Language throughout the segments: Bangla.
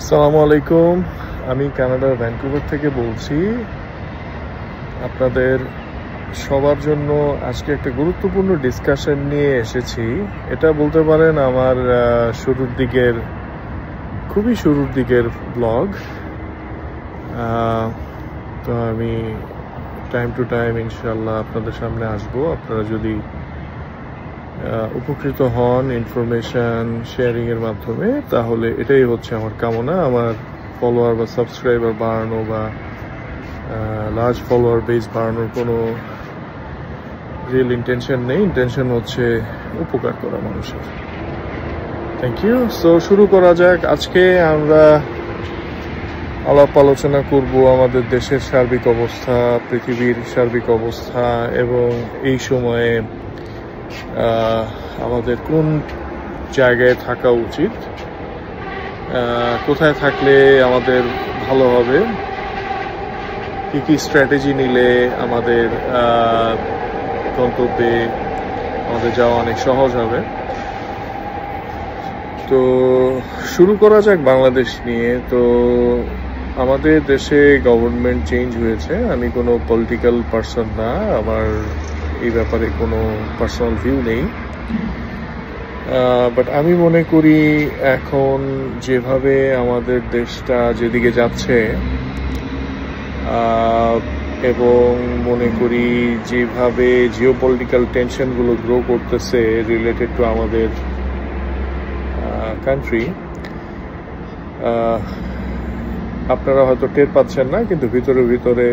আসসালামু আলাইকুম। আমি কানাডার ভ্যানকুভার থেকে বলছি। আপনাদের সবার জন্য আজকে একটা গুরুত্বপূর্ণ ডিসকাশন নিয়ে এসেছি। এটা বলতে পারেন আমার খুবই শুরুর দিকের ব্লগ। তো আমি টাইম টু টাইম ইনশাল্লাহ আপনাদের সামনে আসবো। আপনারা যদি উপকৃত হন ইনফরমেশন শেয়ারিংয়ের মাধ্যমে, তাহলে এটাই হচ্ছে আমার কামনা। আমার ফলোয়ার বা সাবস্ক্রাইবার বাড়ানো বা লার্জ ফলোয়ার বেস বাড়ানোর কোনো রিয়েল ইন্টেনশন নেই। ইন্টেনশন হচ্ছে উপকার করা মানুষের। Thank you. সো শুরু করা যাক। আজকে আমরা আলাপ আলোচনা করব আমাদের দেশের সার্বিক অবস্থা, পৃথিবীর সার্বিক অবস্থা এবং এই সময়ে আমাদের কোন জায়গায় থাকা উচিত, কোথায় থাকলে আমাদের ভালো হবে, কি কি স্ট্র্যাটেজি নিলে আমাদের গন্তব্যে আমাদের যাওয়া অনেক সহজ হবে। তো শুরু করা যাক বাংলাদেশ নিয়ে। তো আমাদের দেশে গভর্নমেন্ট চেঞ্জ হয়েছে। আমি কোনো পলিটিক্যাল পার্সন না, আমার এই ব্যাপারে কোনো পার্সোনাল ভিউ নেই। বাট আমি মনে করি এখন যেভাবে আমাদের দেশটা যেদিকে যাচ্ছে এবং মনে করি যেভাবে জিওপলিটিক্যাল টেনশনগুলো গ্রো করতেছে রিলেটেড টু আমাদের কান্ট্রি, আপনারা হয়তো টের পাচ্ছেন না, কিন্তু ভিতরে ভিতরে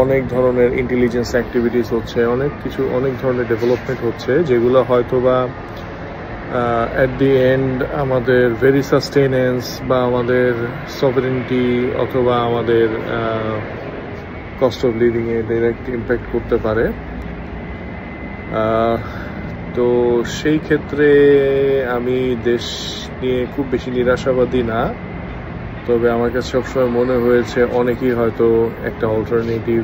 অনেক ধরনের ইন্টেলিজেন্স অ্যাক্টিভিটিস হচ্ছে, অনেক ধরনের ডেভেলপমেন্ট হচ্ছে, যেগুলো হয়তো বা অ্যাট দি এন্ড আমাদের ভেরি সাস্টেনেন্স বা আমাদের সভারেনিটি অথবা আমাদের কস্ট অফ লিভিংয়ে ডাইরেক্ট ইম্প্যাক্ট করতে পারে। তো সেই ক্ষেত্রে আমি দেশ নিয়ে খুব বেশি নিরাশাবাদী না, তবে আমার কাছে সবসময় মনে হয়েছে অনেকেই হয়তো একটা অল্টারনেটিভ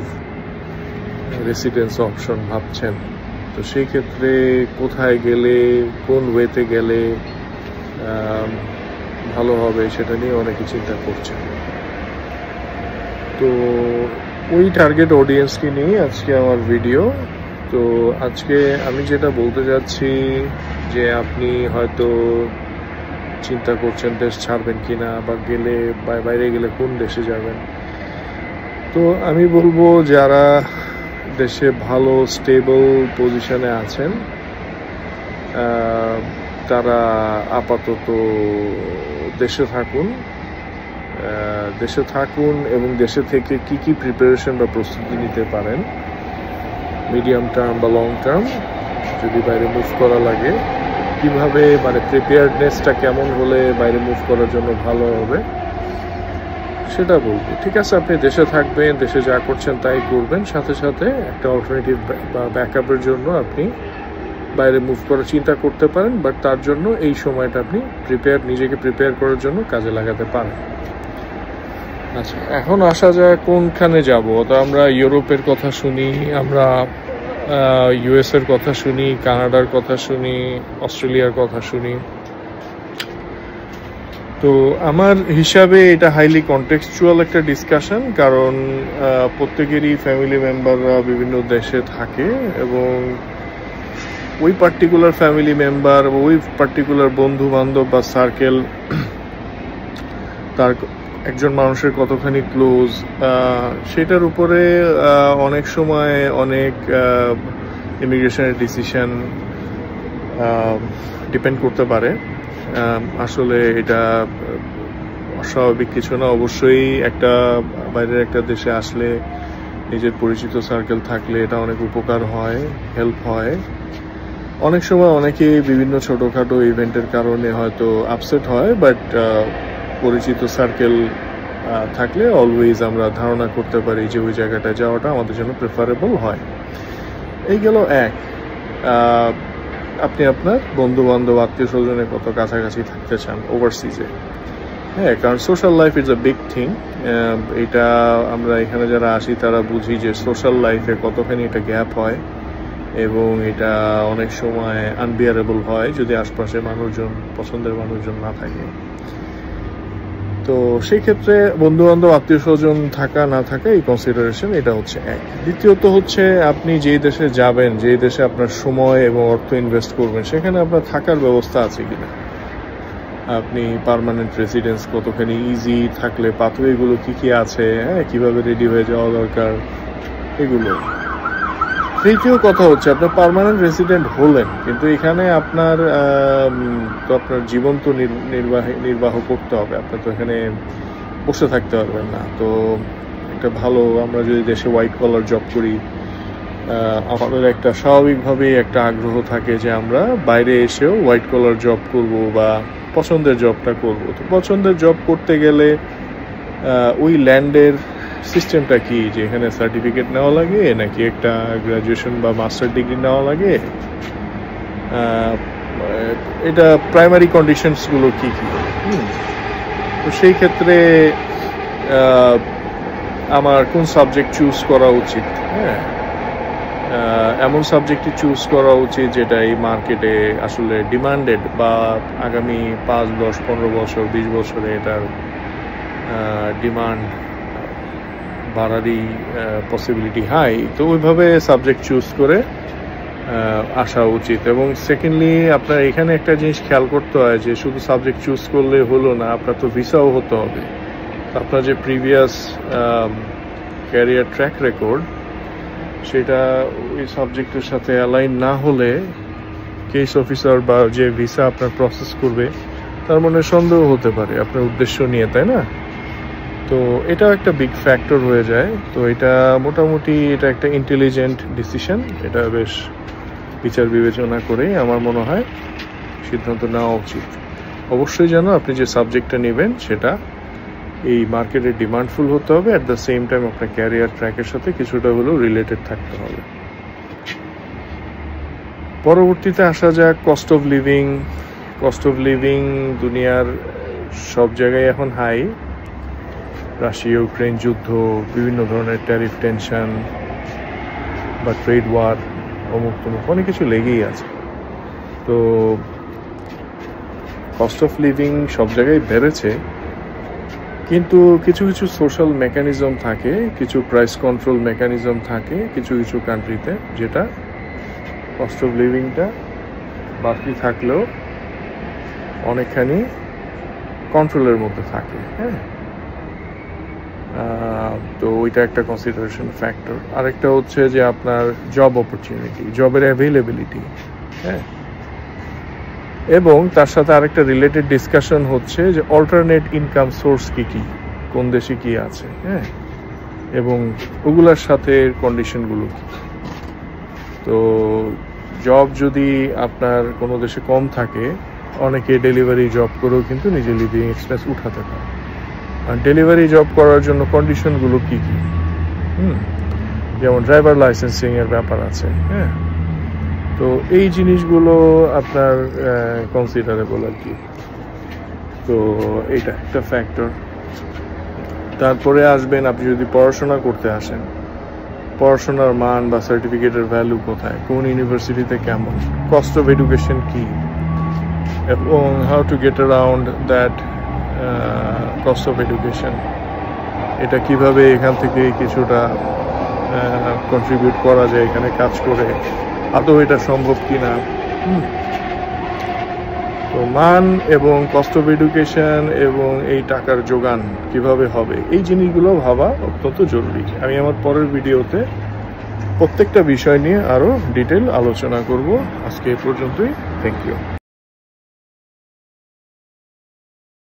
রেসিডেন্স অপশন ভাবছেন। তো সেই ক্ষেত্রে কোথায় গেলে, কোন ওয়েতে গেলে ভালো হবে সেটা নিয়ে অনেকে চিন্তা করছেন। তো ওই টার্গেট অডিয়েন্সকে নিয়ে আজকে আমার ভিডিও। তো আজকে আমি যেটা বলতে যাচ্ছি যে আপনি হয়তো চিন্তা করছেন দেশ ছাড়বেন কিনা বা গেলে বাইরে গেলে কোন দেশে যাবেন। তো আমি বলবো যারা দেশে ভালো স্টেবল পজিশনে আছেন তারা আপাতত দেশে থাকুন এবং দেশে থেকে কি কি প্রিপারেশন বা প্রস্তুতি নিতে পারেন মিডিয়াম টার্ম বা লং টার্ম, যদি বাইরে মুভ করা লাগে কিভাবে, মানে প্রিপেয়ারনেসটা কেমন হলে বাইরে মুভ করার জন্য ভালো হবে সেটা বলবো। ঠিক আছে, আপনি দেশে থাকবেন, দেশে যা করছেন তাই করবেন, সাথে সাথে একটা অল্টারনেটিভ বা ব্যাকআপের জন্য আপনি বাইরে মুভ করার চিন্তা করতে পারেন। বাট তার জন্য এই সময়টা আপনি নিজেকে প্রিপেয়ার করার জন্য কাজে লাগাতে পারেন। আচ্ছা, এখন আসা যায় কোনখানে যাব। তো আমরা ইউরোপের কথা শুনি, আমরা ইউএস এর কথা শুনি, কানাডার কথা শুনি, অস্ট্রেলিয়ার কথা শুনি। তো আমার হিসাবে এটা হাইলি কন্টেক্সচুয়াল একটা ডিসকাশন, কারণ প্রত্যেকেরই ফ্যামিলি মেম্বাররা বিভিন্ন দেশে থাকে এবং ওই পার্টিকুলার ফ্যামিলি মেম্বার, ওই পার্টিকুলার বন্ধু বান্ধব বা সার্কেল তার একজন মানুষের কতখানি ক্লোজ, সেটার উপরে অনেক সময় অনেক ইমিগ্রেশনের ডিসিশন ডিপেন্ড করতে পারে। আসলে এটা অস্বাভাবিক কিছু না। অবশ্যই একটা বাইরের একটা দেশে আসলে নিজের পরিচিত সার্কেল থাকলে এটা অনেক উপকার হয়, হেল্প হয়। অনেক সময় অনেকে বিভিন্ন ছোটোখাটো ইভেন্টের কারণে হয়তো আপসেট হয়, বাট পরিচিত সার্কেল থাকলে অলওয়েজ আমরা ধারণা করতে পারি যে ওই জায়গাটা যাওয়াটা আমাদের জন্য প্রেফারেবল হয়। এই গেল এক। আপনি আপনার বন্ধু বান্ধব আত্মীয় স্বজনের কত কাছাকাছি থাকতে চান ওভারসিজে। হ্যাঁ, কারণ social life is a big thing. এটা আমরা এখানে যারা আসি তারা বুঝি যে সোশ্যাল লাইফে কতখানি এটা গ্যাপ হয় এবং এটা অনেক সময় আনবিয়ারেবল হয় যদি আশপাশে পছন্দের মানুষজন না থাকে। তো সেই ক্ষেত্রে বন্ধু-বান্ধব, আত্মীয়-স্বজন থাকা না থাকা এই কনসিডারেশন, এটা হচ্ছে এক। দ্বিতীয়ত হচ্ছে আপনি যেই দেশে যাবেন, যেই দেশে আপনার সময় এবং অর্থ ইনভেস্ট করবেন, সেখানে আপনার থাকার ব্যবস্থা আছে কিনা, আপনি পার্মানেন্ট রেসিডেন্স কতখানি ইজি থাকলে পাথওয়েগুলো কি আছে, হ্যাঁ, কিভাবে রেডি হয়ে যাওয়া দরকার, এগুলো। তৃতীয় কথা হচ্ছে আপনার পার্মানেন্ট রেসিডেন্ট হলেন, কিন্তু এখানে আপনার তো আপনার জীবন তো নির্বাহ করতে হবে, আপনার তো এখানে বসে থাকতে পারবেন না। তো একটা ভালো, আমরা যদি দেশে হোয়াইট কলার জব করি, আমাদের একটা স্বাভাবিকভাবেই একটা আগ্রহ থাকে যে আমরা বাইরে এসেও হোয়াইট কলার জব করব বা পছন্দের জবটা করব। তো পছন্দের জব করতে গেলে ওই ল্যান্ডের সিস্টেমটা কি, যে এখানে সার্টিফিকেট নেওয়া লাগে নাকি একটা গ্রাজুয়েশন বা মাস্টার ডিগ্রি নেওয়া লাগে, এটা প্রাইমারি কন্ডিশনসগুলো কি কি। তো সেই ক্ষেত্রে আমার কোন সাবজেক্ট চুজ করা উচিত, হ্যাঁ, এমন সাবজেক্টই চুজ করা উচিত যেটা এই মার্কেটে আসলে ডিমান্ডেড, বা আগামী 5, 10, 15 বছর, 20 বছরে এটার ডিমান্ড বাড়ারই পসিবিলিটি হাই। তো ওইভাবে সাবজেক্ট চুজ করে আসা উচিত। এবং সেকেন্ডলি আপনার এখানে একটা জিনিস খেয়াল করতে হয় যে শুধু সাবজেক্ট চুজ করলে হলো না, আপনার তো ভিসাও হতে হবে। আপনার যে প্রিভিয়াস ক্যারিয়ার ট্র্যাক রেকর্ড, সেটা ওই সাবজেক্টের সাথে অ্যালাইন না হলে কেস অফিসার বা যে ভিসা আপনার প্রসেস করবে তার মনে সন্দেহ হতে পারে আপনার উদ্দেশ্য নিয়ে, তাই না? তো এটাও একটা বিগ ফ্যাক্টর হয়ে যায়। তো এটা মোটামুটি এটা একটা ইন্টেলিজেন্ট ডিসিশন, এটা বেশ বিচার বিবেচনা করেই আমার মনে হয় সিদ্ধান্ত নেওয়া উচিত। অবশ্যই যেন আপনি যে সাবজেক্টটা নেবেন সেটা এই মার্কেটে ডিমান্ডফুল হতে হবে, অ্যাট দ্য সেম টাইম আপনার ক্যারিয়ার ট্র্যাকের সাথে কিছুটা হলেও রিলেটেড থাকতে হবে। পরবর্তীতে আসা যাক cost of living. Cost of living দুনিয়ার সব জায়গায় এখন হাই। রাশিয়া ইউক্রেন যুদ্ধ, বিভিন্ন ধরনের ট্যারিফ টেনশন বা ট্রেড ওয়ার, অমুক তমুক অনেক কিছু লেগেই আছে। তো কস্ট অফ লিভিং সব জায়গায় বেড়েছে, কিন্তু কিছু কিছু সোশ্যাল মেকানিজম থাকে, কিছু প্রাইস কন্ট্রোল মেকানিজম থাকে কিছু কিছু কান্ট্রিতে, যেটা কস্ট অফ লিভিংটা বাড়তি থাকলেও অনেকখানি কন্ট্রোলের মধ্যে থাকে, হ্যাঁ। তো ওইটা একটা কনসিডারেশন ফ্যাক্টর। আরেকটা হচ্ছে যে আপনার জব অপরচুনিটি, জবের অ্যাভেলেবিলিটি, হ্যাঁ। এবং তার সাথে আরেকটা রিলেটেড ডিসকাশন হচ্ছে যে অল্টারনেট ইনকাম সোর্স কি কি, কোন দেশে কি আছে, হ্যাঁ, এবং ওগুলোর সাথে কন্ডিশনগুলো কি। তো জব যদি আপনার কোনো দেশে কম থাকে, অনেকে ডেলিভারি জব করেও কিন্তু নিজের লিভিং এক্সপেন্স উঠাতে পারে। আর ডেলিভারি জব করার জন্য কন্ডিশনগুলো কি কি, যেমন ড্রাইভার লাইসেন্সিং এর ব্যাপার আছে, হ্যাঁ। তো এই জিনিসগুলো আপনার কনসিডারেবল আর কি। তো এইটা একটা ফ্যাক্টর। তারপরে আসবেন আপনি যদি পড়াশোনা করতে আসেন, পড়াশোনার মান বা সার্টিফিকেটের ভ্যালু কোথায়, কোন ইউনিভার্সিটিতে কেমন, কস্ট অফ এডুকেশন কি, এবং how to get around that cost of education, এটা কিভাবে এখান থেকে কিছুটা কন্ট্রিবিউট করা যায় এখানে কাজ করে, আদৌ এটা সম্ভব কিনা। তো মান এবং কস্ট অফ এডুকেশন এবং এই টাকার যোগান কিভাবে হবে, এই জিনিসগুলো ভাবা অত্যন্ত জরুরি। আমি আমার পরের ভিডিওতে প্রত্যেকটা বিষয় নিয়ে আরো ডিটেল আলোচনা করব। আজকে এই পর্যন্তই। Thank you.